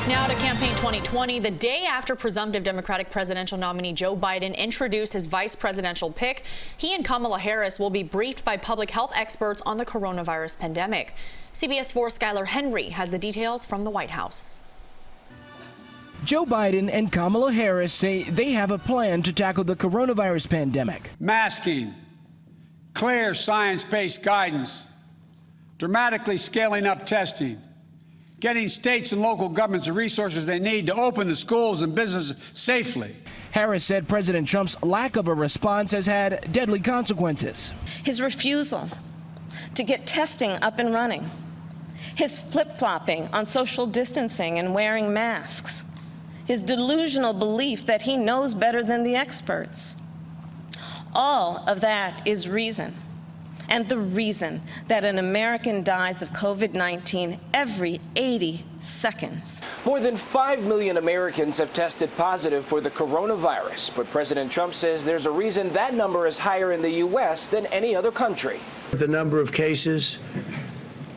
Now to campaign 2020, the day after presumptive Democratic presidential nominee Joe Biden introduced his vice presidential pick, he and Kamala Harris will be briefed by public health experts on the coronavirus pandemic. CBS 4's Skler Henry has the details from the White House. Joe Biden and Kamala Harris say they have a plan to tackle the coronavirus pandemic. Masking, clear science-based guidance, dramatically scaling up testing, getting states and local governments the resources they need to open the schools and businesses safely. Harris said President Trump's lack of a response has had deadly consequences. His refusal to get testing up and running, his flip-flopping on social distancing and wearing masks, his delusional belief that he knows better than the experts. All of that is reason. And the reason that an American dies of COVID-19 every 80 seconds. More than 5 million Americans have tested positive for the coronavirus, but President Trump says there's a reason that number is higher in the U.S. than any other country. The number of cases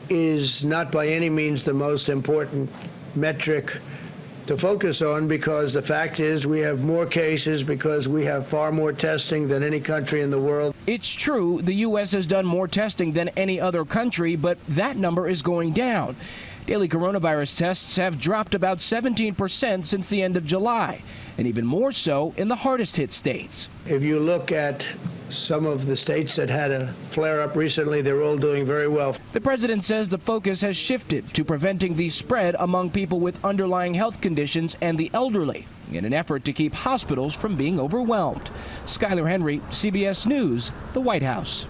is not by any means the most important metric to focus on, because the fact is we have more cases because we have far more testing than any country in the world. It's true the U.S. has done more testing than any other country, but that number is going down. Daily coronavirus tests have dropped about 17% since the end of July, and even more so in the hardest hit states. If you look at some of the states that had a flare-up recently, they're all doing very well. The president says the focus has shifted to preventing the spread among people with underlying health conditions and the elderly in an effort to keep hospitals from being overwhelmed. Skler Henry, CBS News, the White House.